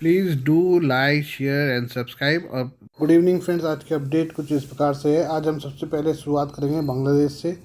Please do like share and subscribe. और good evening friends, आज की अपडेट कुछ इस प्रकार से है। आज हम सबसे पहले शुरुआत करेंगे बांग्लादेश से।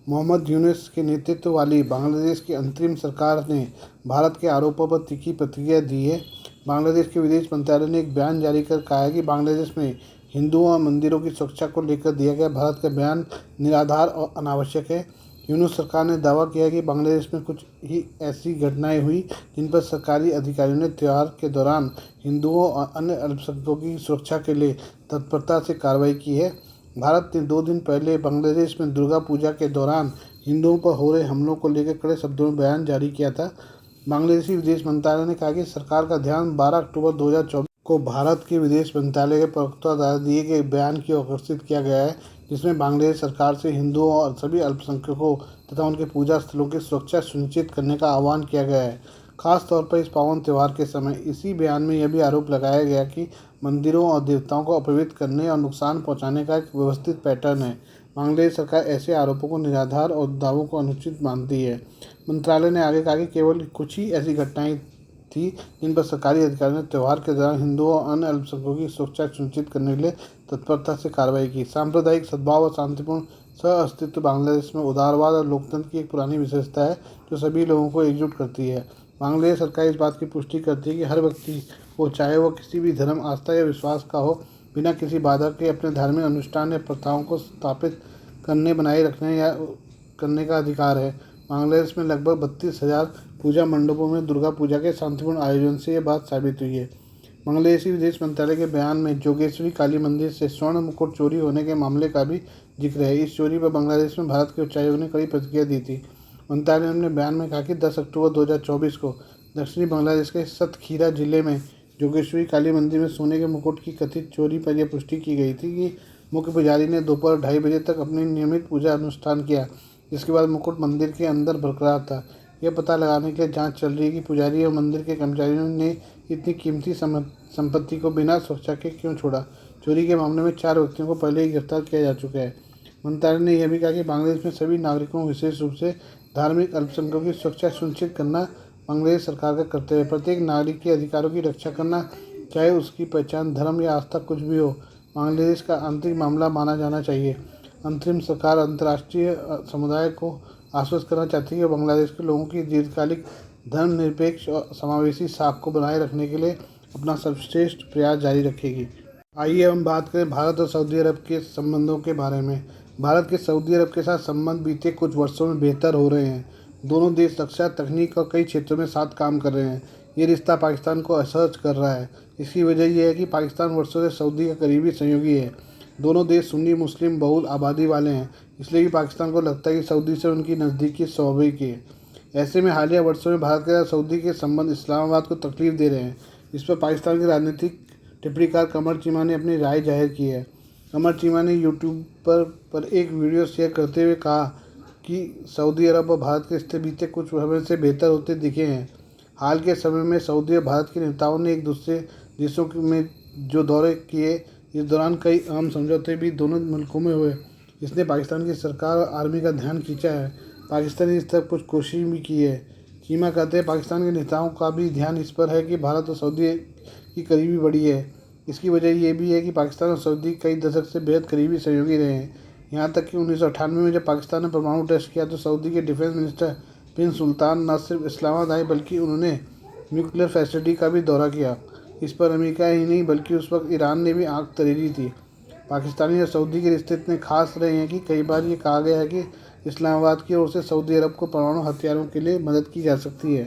मोहम्मद यूनुस के नेतृत्व वाली बांग्लादेश की अंतरिम सरकार ने भारत के आरोपों पर तीखी प्रतिक्रिया दी है। बांग्लादेश के विदेश मंत्रालय ने एक बयान जारी कर कहा है कि बांग्लादेश में हिंदुओं और मंदिरों की सुरक्षा को लेकर दिया गया भारत का बयान निराधार और अनावश्यक है। यूनुस सरकार ने दावा किया कि बांग्लादेश में कुछ ही ऐसी घटनाएं हुई जिन पर सरकारी अधिकारियों ने त्यौहार के दौरान हिंदुओं और अन्य अल्पसंख्यकों की सुरक्षा के लिए तत्परता से कार्रवाई की है। भारत ने 2 दिन पहले बांग्लादेश में दुर्गा पूजा के दौरान हिंदुओं पर हो रहे हमलों को लेकर कड़े शब्दों में बयान जारी किया था। बांग्लादेशी विदेश मंत्रालय ने कहा कि सरकार का ध्यान 12 अक्टूबर 2024 को भारत के विदेश मंत्रालय के प्रवक्ता द्वारा दिए गए बयान की ओर आकर्षित किया गया है, जिसमें बांग्लादेश सरकार से हिंदुओं और सभी अल्पसंख्यकों तथा उनके पूजा स्थलों की सुरक्षा सुनिश्चित करने का आह्वान किया गया है। खास तौर पर इस पावन त्यौहार के समय इसी बयान में यह भी आरोप लगाया गया कि मंदिरों और देवताओं को अपवित्र करने और नुकसान पहुंचाने का एक व्यवस्थित पैटर्न है। बांग्लादेश सरकार ऐसे आरोपों को निराधार और दावों को अनुचित मानती है। मंत्रालय ने आगे कहा कि केवल कुछ ही ऐसी घटनाएं थी जिन पर सरकारी अधिकारियों ने त्यौहार के दौरान हिंदुओं और अन्य अल्पसंख्यकों की सुरक्षा सुनिश्चित करने के लिए तत्परता से कार्रवाई की। सांप्रदायिक सद्भाव और शांतिपूर्ण सह-अस्तित्व बांग्लादेश में उदारवाद और लोकतंत्र की एक पुरानी विशेषता है जो सभी लोगों को एकजुट करती है। बांग्लादेश सरकार इस बात की पुष्टि करती है कि हर व्यक्ति को, चाहे वह किसी भी धर्म, आस्था या विश्वास का हो, बिना किसी बाधा के अपने धार्मिक अनुष्ठान या प्रथाओं को स्थापित करने, बनाए रखने या करने का अधिकार है। बांग्लादेश में लगभग 32,000 पूजा मंडपों में दुर्गा पूजा के शांतिपूर्ण आयोजन से यह बात साबित हुई है। बांग्लादेशी विदेश मंत्रालय के बयान में जोगेश्वरी काली मंदिर से स्वर्ण मुकुट चोरी होने के मामले का भी जिक्र है। इस चोरी पर बांग्लादेश में भारत के उच्चायोग ने कड़ी प्रतिक्रिया दी थी। मंत्रालय ने अपने बयान में कहा कि 10 अक्टूबर 2024 को दक्षिणी बांग्लादेश के सतखीरा जिले में जोगेश्वरी काली मंदिर में सोने के मुकुट की कथित चोरी पर यह पुष्टि की गई थी कि मुख्य पुजारी ने दोपहर 2:30 बजे तक अपनी नियमित पूजा अनुष्ठान किया, जिसके बाद मुकुट मंदिर के अंदर बरकरार था। यह पता लगाने के लिए जांच चल रही है कि पुजारी और मंदिर के कर्मचारियों ने इतनी कीमती संपत्ति को बिना सुरक्षा के क्यों छोड़ा। चोरी के मामले में 4 व्यक्तियों को पहले ही गिरफ्तार किया जा चुका है। मंत्रालय ने यह भी कहा कि बांग्लादेश में सभी नागरिकों, विशेष रूप से धार्मिक अल्पसंख्यकों की सुरक्षा सुनिश्चित करना बांग्लादेश सरकार का कर्तव्य है। प्रत्येक नागरिक के अधिकारों की रक्षा करना, चाहे उसकी पहचान, धर्म या आस्था कुछ भी हो, बांग्लादेश का आंतरिक मामला माना जाना चाहिए। अंतरिम सरकार अंतर्राष्ट्रीय समुदाय को आश्वस्त करना चाहती है कि बांग्लादेश के लोगों की दीर्घकालिक धर्मनिरपेक्ष और समावेशी साख को बनाए रखने के लिए अपना सर्वश्रेष्ठ प्रयास जारी रखेगी। आइए हम बात करें भारत और सऊदी अरब के संबंधों के बारे में। भारत के सऊदी अरब के साथ संबंध बीते कुछ वर्षों में बेहतर हो रहे हैं। दोनों देश रक्षा, तकनीक और कई क्षेत्रों में साथ काम कर रहे हैं। ये रिश्ता पाकिस्तान को असहज कर रहा है। इसकी वजह यह है कि पाकिस्तान वर्षों से सऊदी का करीबी सहयोगी है। दोनों देश सुन्नी मुस्लिम बहुल आबादी वाले हैं, इसलिए कि पाकिस्तान को लगता है कि सऊदी से उनकी नज़दीकी स्वाभाविक है। ऐसे में हालिया वर्षों में भारत के साथ सऊदी के संबंध इस्लामाबाद को तकलीफ दे रहे हैं। इस पर पाकिस्तान के राजनीतिक टिप्पणीकार कमर चीमा ने अपनी राय जाहिर की है। कमर चीमा ने यूट्यूब पर एक वीडियो शेयर करते हुए कहा कि सऊदी अरब और भारत के रिश्ते बीते कुछ समय से बेहतर होते दिखे हैं। हाल के समय में सऊदी और भारत के नेताओं ने एक दूसरे देशों में जो दौरे किए, इस दौरान कई अहम समझौते भी दोनों मुल्कों में हुए। इसने पाकिस्तान की सरकार और आर्मी का ध्यान खींचा है। पाकिस्तान ने इस तरफ कुछ कोशिश भी की है। चीमा कहते हैं पाकिस्तान के नेताओं का भी ध्यान इस पर है कि भारत और सऊदी की करीबी बढ़ी है। इसकी वजह यह भी है कि पाकिस्तान और सऊदी कई दशक से बेहद करीबी सहयोगी रहे हैं। यहाँ तक कि 1998 में जब पाकिस्तान ने परमाणु टेस्ट किया तो सऊदी के डिफेंस मिनिस्टर बिन सुल्तान न सिर्फ इस्लामाबाद आए बल्कि उन्होंने न्यूक्लियर फैसिलिटी का भी दौरा किया। इस पर अमेरिका ही नहीं बल्कि उस वक्त ईरान ने भी आंख तरेरी थी। पाकिस्तानी और सऊदी के रिश्ते इतने खास रहे हैं कि कई बार ये कहा गया है कि इस्लामाबाद की ओर से सऊदी अरब को परमाणु हथियारों के लिए मदद की जा सकती है।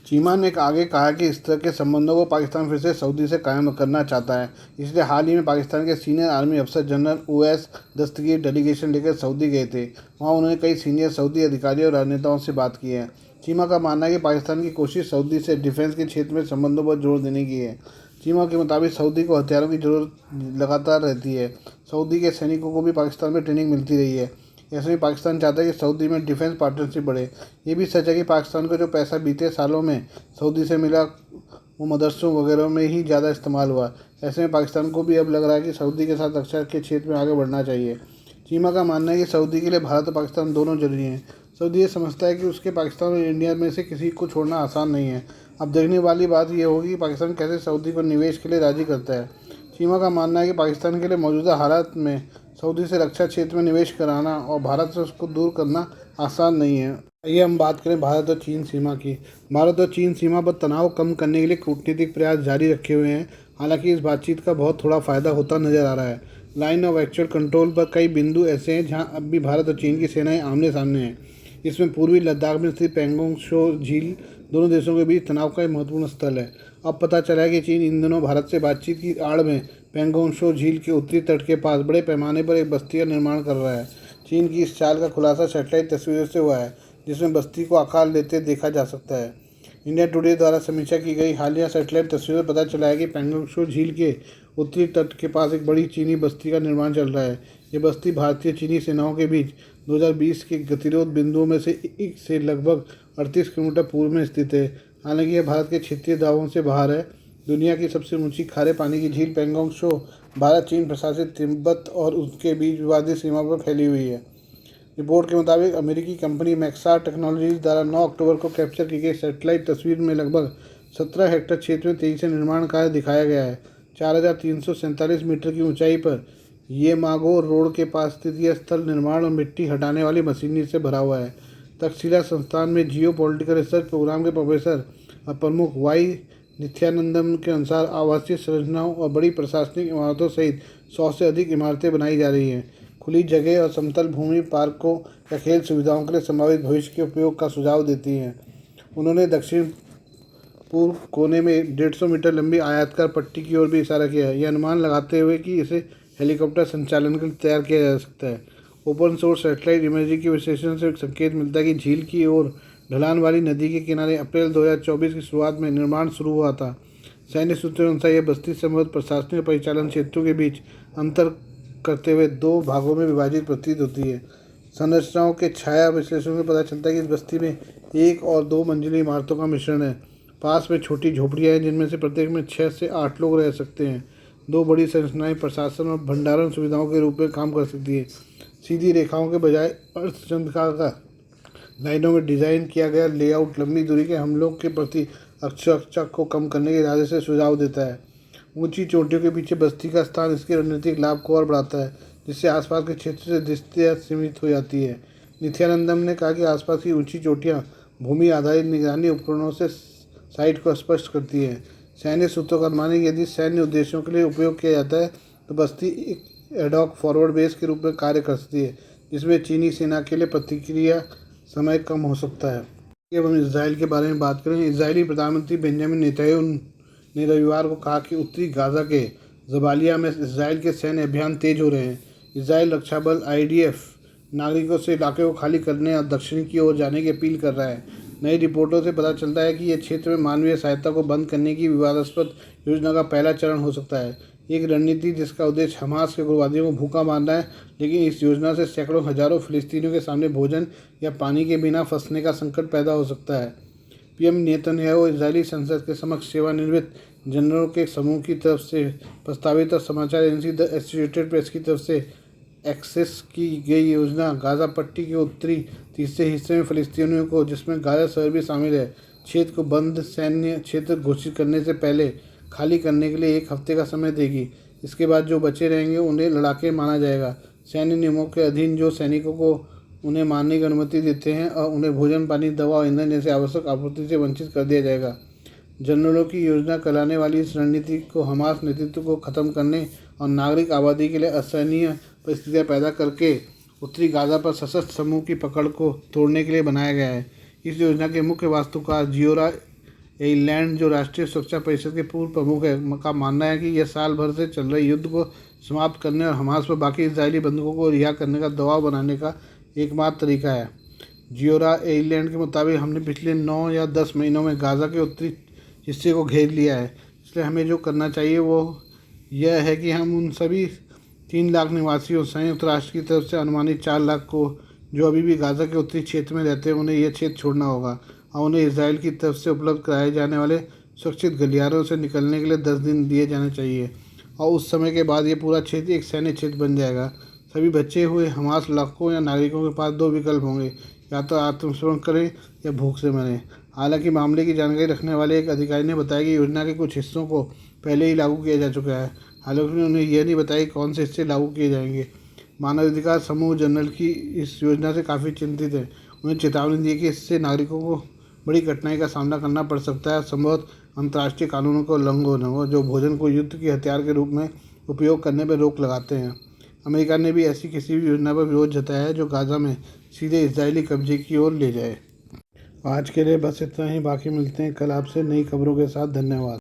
चीमा ने आगे कहा कि इस तरह के संबंधों को पाकिस्तान फिर से सऊदी से कायम करना चाहता है। इसलिए हाल ही में पाकिस्तान के सीनियर आर्मी अफसर जनरल ओवैस दस्तगीर डेलीगेशन लेकर सऊदी गए थे। वहाँ उन्होंने कई सीनियर सऊदी अधिकारियों और राजनेताओं से बात की है। चीमा का मानना है कि पाकिस्तान की कोशिश सऊदी से डिफेंस के क्षेत्र में संबंधों पर जोर देने की है। चीमा के मुताबिक सऊदी को हथियारों की जरूरत लगातार रहती है। सऊदी के सैनिकों को भी पाकिस्तान में ट्रेनिंग मिलती रही है। ऐसे में पाकिस्तान चाहता है कि सऊदी में डिफेंस पार्टनरशिप बढ़े। ये भी सच है कि पाकिस्तान को जो पैसा बीते सालों में सऊदी से मिला वो मदरसों वगैरह में ही ज़्यादा इस्तेमाल हुआ। ऐसे में पाकिस्तान को भी अब लग रहा है कि सऊदी के साथ रक्षा के क्षेत्र में आगे बढ़ना चाहिए। चीमा का मानना है कि सऊदी के लिए भारत और पाकिस्तान दोनों जरूरी हैं। सऊदी ये समझता है कि उसके पाकिस्तान और इंडिया में से किसी को छोड़ना आसान नहीं है। अब देखने वाली बात यह होगी कि पाकिस्तान कैसे सऊदी को निवेश के लिए राजी करता है। चीमा का मानना है कि पाकिस्तान के लिए मौजूदा हालात में सऊदी से रक्षा क्षेत्र में निवेश कराना और भारत से उसको दूर करना आसान नहीं है। आइए हम बात करें भारत और चीन सीमा की। भारत और चीन सीमा पर तनाव कम करने के लिए कूटनीतिक प्रयास जारी रखे हुए हैं। हालांकि इस बातचीत का बहुत थोड़ा फायदा होता नजर आ रहा है। लाइन ऑफ एक्चुअल कंट्रोल पर कई बिंदु ऐसे हैं जहां अब भी भारत और चीन की सेनाएं आमने सामने हैं। इसमें पूर्वी लद्दाख में स्थित पैंगोंग त्सो झील दोनों देशों के बीच तनाव का एक महत्वपूर्ण स्थल है। अब पता चला है कि चीन इन दिनों भारत से बातचीत की आड़ में पैंगोंग त्सो झील के उत्तरी तट के पास बड़े पैमाने पर एक बस्ती का निर्माण कर रहा है। चीन की इस चाल का खुलासा सैटेलाइट तस्वीरों से हुआ है, जिसमें बस्ती को आकार लेते देखा जा सकता है। इंडिया टुडे द्वारा समीक्षा की गई हालिया सैटेलाइट तस्वीरों में पता चला है कि पैंगोंग त्सो झील के उत्तरी तट के पास एक बड़ी चीनी बस्ती का निर्माण चल रहा है। ये बस्ती भारतीय चीनी सेनाओं के बीच 2020 के गतिरोध बिंदुओं में से एक से लगभग 38 किलोमीटर पूर्व में स्थित है। हालांकि यह भारत के क्षेत्रीय दावों से बाहर है। दुनिया की सबसे ऊंची खारे पानी की झील पैंगोंग त्सो भारत चीन प्रशासित तिब्बत और उसके बीच विवादित सीमा पर फैली हुई है। रिपोर्ट के मुताबिक अमेरिकी कंपनी मैक्सार टेक्नोलॉजीज द्वारा 9 अक्टूबर को कैप्चर की गई सैटेलाइट तस्वीर में लगभग 17 हेक्टेयर क्षेत्र में तेजी से निर्माण कार्य दिखाया गया है। 4,347 मीटर की ऊंचाई पर येमागो रोड के पास स्थित यह स्थल निर्माण और मिट्टी हटाने वाली मशीनरी से भरा हुआ है। तक्षशिला संस्थान में जियो पॉलिटिकल रिसर्च प्रोग्राम के प्रोफेसर और प्रमुख वाई नित्यानंदम के अनुसार आवासीय संरचनाओं और बड़ी प्रशासनिक इमारतों सहित 100 से अधिक इमारतें बनाई जा रही हैं। खुली जगह और समतल भूमि पार्कों या खेल सुविधाओं के लिए संभावित भविष्य के उपयोग का सुझाव देती हैं। उन्होंने दक्षिण पूर्व कोने में 150 मीटर लंबी आयताकार पट्टी की ओर भी इशारा किया है, यह अनुमान लगाते हुए कि इसे हेलीकॉप्टर संचालन के लिए तैयार किया जा सकता है। ओपन सोर्स सैटेलाइट इमेजरी के विश्लेषण से संकेत मिलता है कि झील की ओर ढलान वाली नदी के किनारे अप्रैल 2024 की शुरुआत में निर्माण शुरू हुआ था। सैन्य सूत्रों के अनुसार यह बस्ती संबंधित प्रशासनिक और परिचालन क्षेत्रों के बीच अंतर करते हुए 2 भागों में विभाजित प्रतीत होती है। संरचनाओं के छाया विश्लेषण से पता चलता है कि इस बस्ती में 1 और 2 मंजिली इमारतों का मिश्रण है। पास में छोटी झोपड़ियाँ हैं जिनमें से प्रत्येक में 6 से 8 लोग रह सकते हैं। 2 बड़ी संरचनाएं प्रशासन और भंडारण सुविधाओं के रूप में काम कर सकती है। सीधी रेखाओं के बजाय अर्धचंद्राकार लाइनों में डिज़ाइन किया गया लेआउट लंबी दूरी के हमलों के प्रति अक्षरचक को कम करने के इरादे से सुझाव देता है। ऊंची चोटियों के पीछे बस्ती का स्थान इसके रणनीतिक लाभ को और बढ़ाता है, जिससे आसपास के क्षेत्र से दृष्टिया सीमित हो जाती है। नित्यानंदम ने कहा कि आसपास की ऊंची चोटियां भूमि आधारित निगरानी उपकरणों से साइट को स्पष्ट करती है। सैन्य सूत्रों का अनुमान है कि यदि सैन्य उद्देश्यों के लिए उपयोग किया जाता है तो बस्ती एक एडॉक फॉरवर्ड बेस के रूप में कार्य कर सकती है, जिसमें चीनी सेना के लिए प्रतिक्रिया समय कम हो सकता है। अब हम इसराइल के बारे में बात करें। इजरायली प्रधानमंत्री बेंजामिन नेतन्याहू ने रविवार को कहा कि उत्तरी गाज़ा के जबालिया में इसराइल के सैन्य अभियान तेज हो रहे हैं। इसराइल रक्षा बल IDF नागरिकों से इलाके को खाली करने और दक्षिण की ओर जाने की अपील कर रहा है। नई रिपोर्टों से पता चलता है कि यह क्षेत्र में मानवीय सहायता को बंद करने की विवादास्पद योजना का पहला चरण हो सकता है। एक रणनीति जिसका उद्देश्य हमास के उग्रवादियों को भूखा मारना है, लेकिन इस योजना से सैकड़ों हजारों फिलिस्तीनियों के सामने भोजन या पानी के बिना फंसने का संकट पैदा हो सकता है। PM नेतन्याहू इजरायली संसद के समक्ष सेवानिवृत्त जनरलों के समूह की तरफ से प्रस्तावित और समाचार एजेंसी द एसोसिएटेड प्रेस की तरफ से एक्सेस की गई योजना गाज़ा पट्टी के उत्तरी तीसरे हिस्से में फिलिस्तीनियों को, जिसमें गाज़ा शहर भी शामिल है, क्षेत्र को बंद सैन्य क्षेत्र घोषित करने से पहले खाली करने के लिए 1 हफ्ते का समय देगी। इसके बाद जो बचे रहेंगे उन्हें लड़ाके माना जाएगा। सैन्य नियमों के अधीन जो सैनिकों को उन्हें मारने की अनुमति देते हैं और उन्हें भोजन, पानी, दवा और ईंधन जैसे आवश्यक आपूर्ति से वंचित कर दिया जाएगा। जनरलों की योजना कराने वाली इस रणनीति को हमास नेतृत्व को ख़त्म करने और नागरिक आबादी के लिए असहनीय परिस्थितियां पैदा करके उत्तरी गाज़ा पर सशस्त्र समूह की पकड़ को तोड़ने के लिए बनाया गया है। इस योजना के मुख्य वास्तुकार जियोरा एइलैंड, जो राष्ट्रीय सुरक्षा परिषद के पूर्व प्रमुख है, का मानना है कि यह साल भर से चल रहे युद्ध को समाप्त करने और हमास पर बाकी इजरायली बंधकों को रिहा करने का दबाव बनाने का एकमात्र तरीका है। जियोरा एइलैंड के मुताबिक हमने पिछले 9 या 10 महीनों में गाज़ा के उत्तरी हिस्से को घेर लिया है, इसलिए हमें जो करना चाहिए वो यह है कि हम उन सभी 3 लाख निवासियों, संयुक्त राष्ट्र की तरफ से अनुमानित 4 लाख को, जो अभी भी गाज़ा के उत्तरी क्षेत्र में रहते हैं, उन्हें यह क्षेत्र छोड़ना होगा और उन्हें इसराइल की तरफ से उपलब्ध कराए जाने वाले सुरक्षित गलियारों से निकलने के लिए 10 दिन दिए जाने चाहिए और उस समय के बाद ये पूरा क्षेत्र एक सैन्य क्षेत्र बन जाएगा। सभी बचे हुए हमास लड़ाकों या नागरिकों के पास 2 विकल्प होंगे, या तो आत्मसमर्पण करें या भूख से मरें। हालांकि मामले की जानकारी रखने वाले एक अधिकारी ने बताया कि योजना के कुछ हिस्सों को पहले ही लागू किया जा चुका है। हालांकि उन्होंने यह नहीं बताया कि कौन से हिस्से लागू किए जाएंगे। मानवाधिकार समूह जनरल की इस योजना से काफ़ी चिंतित है। उन्हें चेतावनी दी कि इससे नागरिकों को बड़ी कठिनाई का सामना करना पड़ सकता है। संभवतः अंतर्राष्ट्रीय कानूनों का उल्लंघन हो, जो भोजन को युद्ध के हथियार के रूप में उपयोग करने पर रोक लगाते हैं। अमेरिका ने भी ऐसी किसी भी योजना पर विरोध जताया है जो गाज़ा में सीधे इजरायली कब्जे की ओर ले जाए। आज के लिए बस इतना ही। बाकी मिलते हैं कल आपसे नई खबरों के साथ। धन्यवाद।